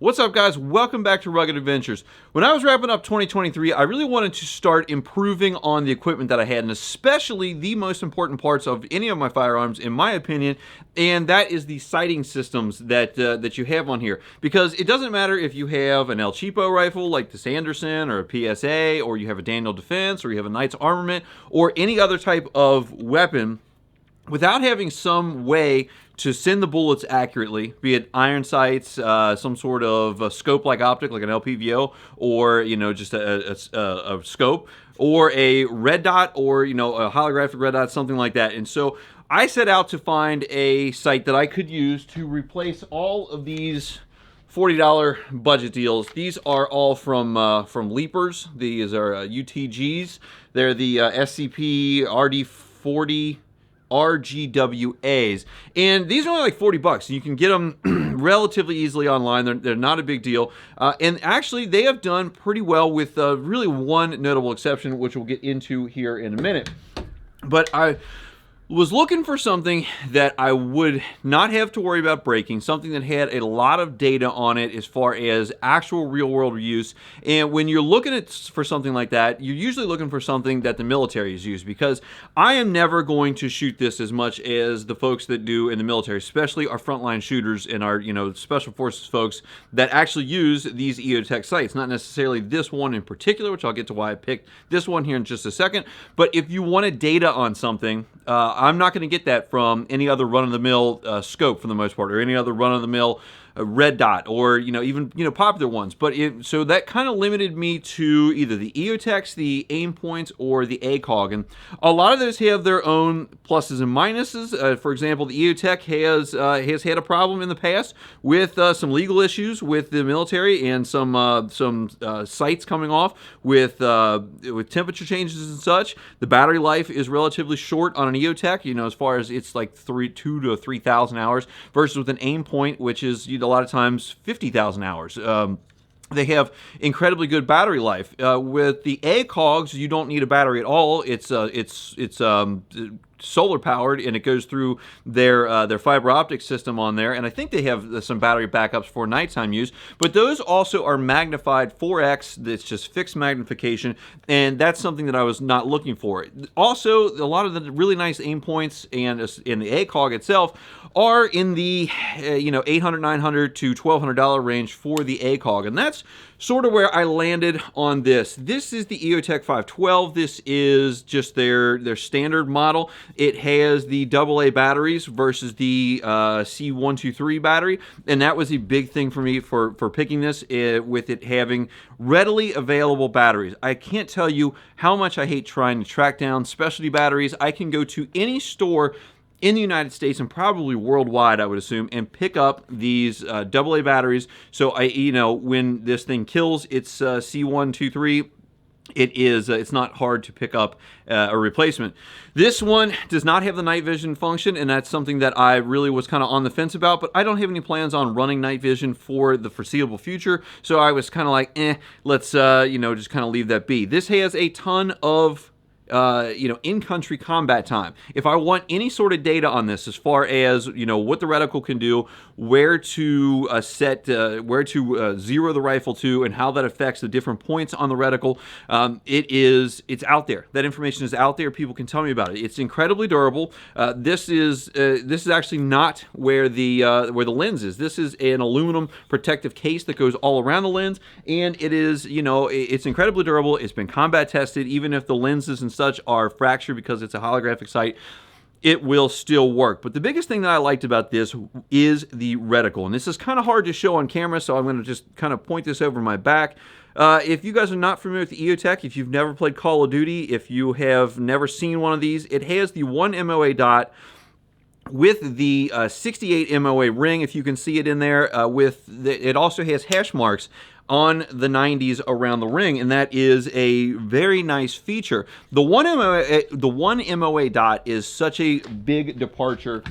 What's up, guys? Welcome back to Rugged Adventures. When I was wrapping up 2023, I really wanted to start improving on the equipment that I had, and especially the most important parts of any of my firearms, in my opinion, and that is the sighting systems that you have on here. Because it doesn't matter if you have an El Cheapo rifle like the Sanderson or a PSA, or you have a Daniel Defense, or you have a Knight's Armament, or any other type of weapon, without having some way to send the bullets accurately, be it iron sights, some sort of a scope-like optic, like an LPVO, or just a scope, or a red dot, or a holographic red dot, something like that. And so I set out to find a sight that I could use to replace all of these $40 budget deals. These are all from Leapers. These are UTGs. They're the SCP RD40 RGWAs, and these are only like $40. You can get them relatively easily online. They're not a big deal, and actually they have done pretty well with really one notable exception, which we'll get into here in a minute. But I was looking for something that I would not have to worry about breaking, something that had a lot of data on it as far as actual real-world use. And when you're looking for something like that, you're usually looking for something that the military has used, because I am never going to shoot this as much as the folks that do in the military, especially our frontline shooters and our special forces folks that actually use these Eotech sights. Not necessarily this one in particular, which I'll get to why I picked this one here in just a second. But if you wanted data on something, I'm not going to get that from any other run-of-the-mill scope for the most part, or any other run-of-the-mill red dot, or even popular ones. But so that kind of limited me to either the Eotechs, the Aimpoints, or the ACOG. And a lot of those have their own pluses and minuses. For example, the Eotech has had a problem in the past with some legal issues with the military, and some sights coming off with temperature changes and such. The battery life is relatively short on an Eotech, as far as it's like 2,000 to 3,000 hours, versus with an Aimpoint, which is a lot of times 50,000 hours. They have incredibly good battery life. With the ACOGs, you don't need a battery at all. It's solar powered, and it goes through their fiber optic system on there, and I think they have some battery backups for nighttime use. But those also are magnified 4x. That's just fixed magnification, and that's something that I was not looking for. Also, a lot of the really nice aim points and in the ACOG itself are in the $800, $900 to $1,200 range for the ACOG, and that's sort of where I landed on this. This is the Eotech 512. This is just their standard model. It has the AA batteries versus the C123 battery, and that was a big thing for me for picking this, with it having readily available batteries. I can't tell you how much I hate trying to track down specialty batteries. I can go to any store in the United States, and probably worldwide, I would assume, and pick up these AA batteries. So when this thing kills its C123, it's not hard to pick up a replacement. This one does not have the night vision function, and that's something that I really was kind of on the fence about, but I don't have any plans on running night vision for the foreseeable future, so I was kind of like, let's just kind of leave that be. This has a ton of in-country combat time. If I want any sort of data on this, as far as what the reticle can do, where to zero the rifle to, and how that affects the different points on the reticle, it's out there. That information is out there. People can tell me about it. It's incredibly durable. This is actually not where the lens is. This is an aluminum protective case that goes all around the lens, and it is it's incredibly durable. It's been combat tested. Even if the lenses and such are fractured because it's a holographic sight, it will still work. But the biggest thing that I liked about this is the reticle, and this is kind of hard to show on camera, so I'm going to just kind of point this over my back. If you guys are not familiar with the Eotech, if you've never played Call of Duty, if you have never seen one of these, it has the 1 MOA dot with the 68 MOA ring, if you can see it in there. It also has hash marks on the 90s around the ring, and that is a very nice feature. The 1 MOA dot is such a big departure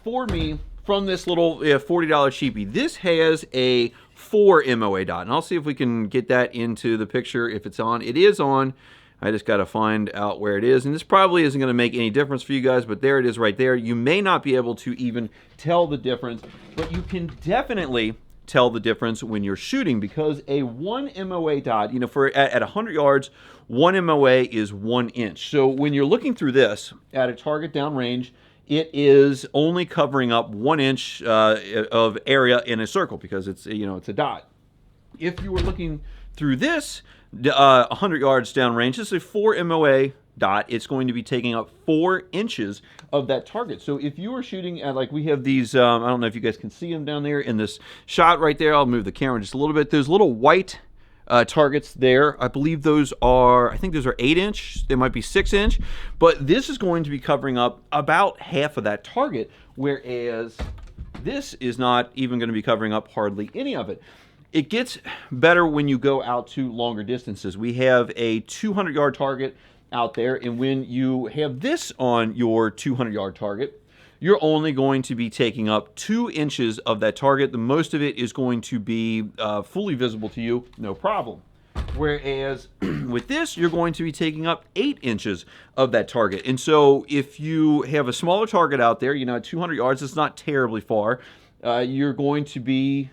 for me from this little $40 cheapie. This has a 4 MOA dot, and I'll see if we can get that into the picture if it's on. It is on. I just got to find out where it is, and this probably isn't going to make any difference for you guys, but there it is right there. You may not be able to even tell the difference, but you can definitely tell the difference when you're shooting, because a 1 MOA dot, you know, for at 100 yards, 1 MOA is 1 inch. So when you're looking through this at a target downrange, it is only covering up 1 inch of area in a circle, because it's, you know, it's a dot. If you were looking through this 100 yards downrange, this is a 4 MOA dot. It's going to be taking up 4 inches of that target. So if you are shooting at, like we have these, I don't know if you guys can see them down there in this shot right there. I'll move the camera just a little bit. Those little white targets there, I believe those are, I think those are 8 inch. They might be 6 inch, but this is going to be covering up about half of that target, whereas this is not even going to be covering up hardly any of it. It gets better when you go out to longer distances. We have a 200-yard target out there, and when you have this on your 200-yard target, you're only going to be taking up 2 inches of that target. The most of it is going to be fully visible to you, no problem. Whereas with this, you're going to be taking up 8 inches of that target. And so if you have a smaller target out there, you know, at 200 yards, it's not terribly far, you're going to be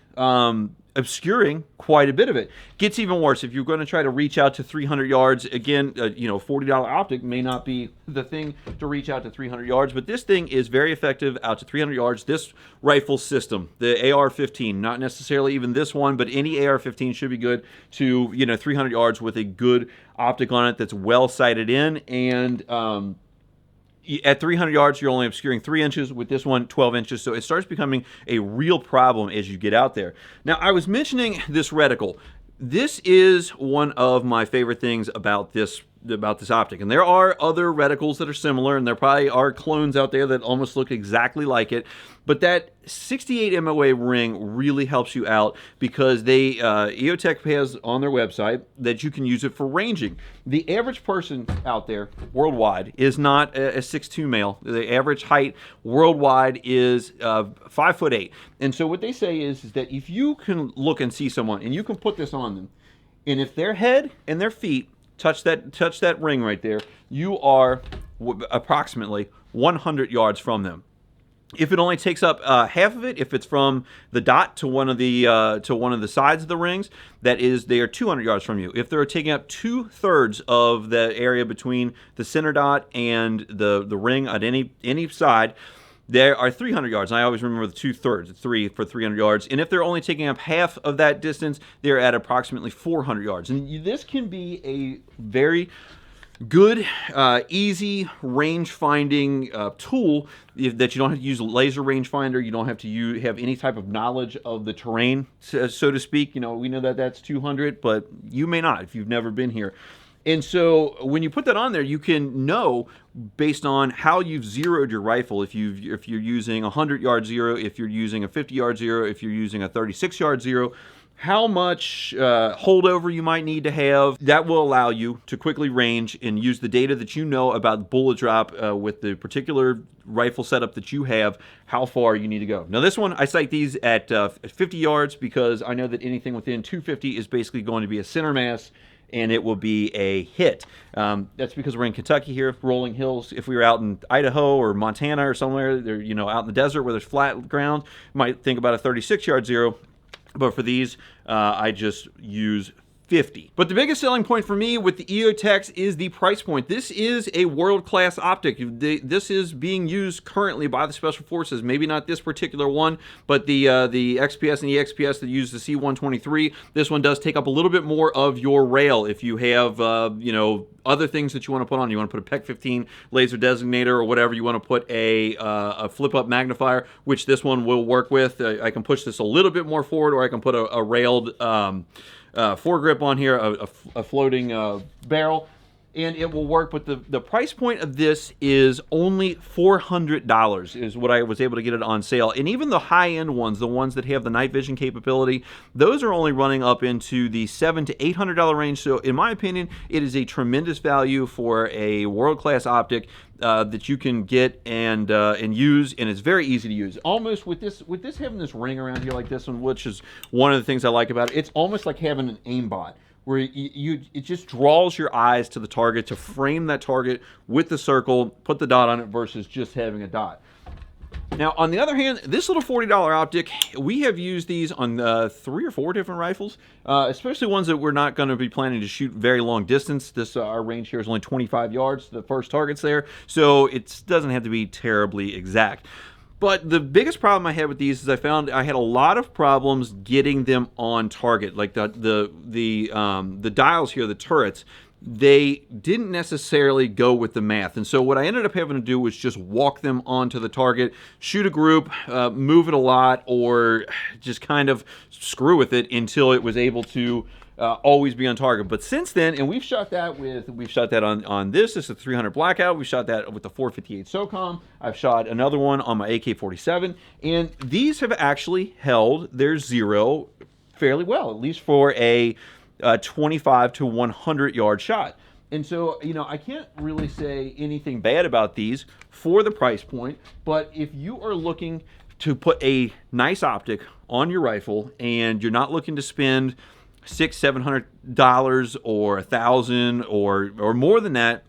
obscuring quite a bit of it. Gets even worse if you're going to try to reach out to 300 yards. Again, you know, $40 optic may not be the thing to reach out to 300 yards, but this thing is very effective out to 300 yards. This rifle system, the AR-15, not necessarily even this one, but any AR-15 should be good to, you know, 300 yards with a good optic on it that's well sighted in. And at 300 yards, you're only obscuring 3 inches. With this one, 12 inches. So it starts becoming a real problem as you get out there. Now, I was mentioning this reticle. This is one of my favorite things about this optic. And there are other reticles that are similar, and there probably are clones out there that almost look exactly like it. But that 68 MOA ring really helps you out, because they Eotech has on their website that you can use it for ranging. The average person out there worldwide is not a 6'2" male. The average height worldwide is 5'8". And so what they say is that if you can look and see someone and you can put this on them, and if their head and their feet touch that ring right there, you are approximately 100 yards from them. If it only takes up half of it, if it's from the dot to one of the sides of the rings, that is, they are 200 yards from you. If they're taking up 2/3 of the area between the center dot and the ring at any side, there are 300 yards. And I always remember the 2/3, 3 for 300 yards. And if they're only taking up half of that distance, they're at approximately 400 yards. And this can be a very good, easy range finding tool that you don't have to use a laser rangefinder. You don't have to have any type of knowledge of the terrain, so to speak. You know, we know that that's 200, but you may not if you've never been here. And so when you put that on there, you can know based on how you've zeroed your rifle, if you're using a 100-yard zero, if you're using a 50-yard zero, if you're using a 36-yard zero, how much holdover you might need to have. That will allow you to quickly range and use the data that you know about bullet drop with the particular rifle setup that you have, how far you need to go. Now this one, I sight these at 50 yards because I know that anything within 250 is basically going to be a center mass, and it will be a hit. That's because we're in Kentucky here, rolling hills. If we were out in Idaho or Montana or somewhere, they're, you know, out in the desert where there's flat ground, you might think about a 36-yard zero. But for these, I just use 50. But the biggest selling point for me with the Eotechs is the price point. This is a world-class optic. This is being used currently by the Special Forces. Maybe not this particular one, but the XPS and EXPS that use the C123. This one does take up a little bit more of your rail. If you have, you know, other things that you want to put on, you want to put a PEC 15 laser designator or whatever, you want to put a flip-up magnifier, which this one will work with. I can push this a little bit more forward, or I can put a railed foregrip on here, a floating barrel, and it will work. But the price point of this is only $400 is what I was able to get it on sale. And even the high-end ones, the ones that have the night vision capability, those are only running up into the $700 to $800 range. So in my opinion, it is a tremendous value for a world-class optic that you can get and use, and it's very easy to use. Almost with this having this ring around here like this one, which is one of the things I like about it. It's almost like having an aimbot, where it just draws your eyes to the target to frame that target with the circle, put the dot on it versus just having a dot. Now, on the other hand, this little $40 optic, we have used these on 3 or 4 different rifles, especially ones that we're not going to be planning to shoot very long distance. This our range here is only 25 yards. The first target's there, so it doesn't have to be terribly exact. But the biggest problem I had with these is I found I had a lot of problems getting them on target. Like the dials here, the turrets, they didn't necessarily go with the math. And so what I ended up having to do was just walk them onto the target, shoot a group, move it a lot, or just kind of screw with it until it was able to always be on target. But since then, and we've shot that on this is a 300 Blackout. We shot that with the 458 SOCOM. I've shot another one on my AK-47, and these have actually held their zero fairly well, at least for a 25 to 100 yard shot. And so, you know, I can't really say anything bad about these for the price point, but if you are looking to put a nice optic on your rifle and you're not looking to spend $600-700 or $1,000 or more than that,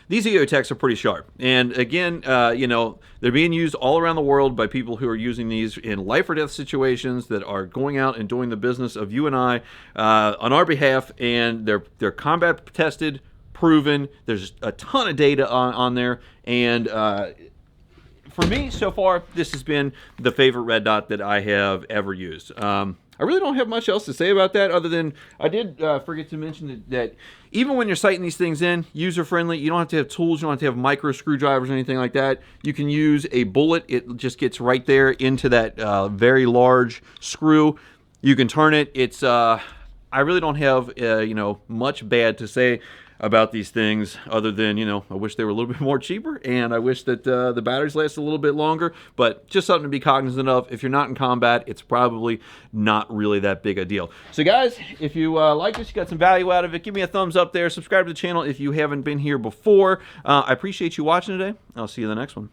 these Eotechs are pretty sharp. And again, you know, they're being used all around the world by people who are using these in life or death situations, that are going out and doing the business of you and I on our behalf, and they're combat tested, proven. There's a ton of data on there, and for me, so far, this has been the favorite red dot that I have ever used. I really don't have much else to say about that, other than I did forget to mention that even when you're sighting these things in, user-friendly, you don't have to have tools, you don't have to have micro screwdrivers or anything like that. You can use a bullet. It just gets right there into that very large screw. You can turn it. It's I really don't have you know, much bad to say about these things, other than, you know, I wish they were a little bit more cheaper, and I wish that the batteries last a little bit longer, but just something to be cognizant of. If you're not in combat, it's probably not really that big a deal. So guys, if you like this, you got some value out of it, give me a thumbs up there, subscribe to the channel if you haven't been here before. I appreciate you watching today. I'll see you in the next one.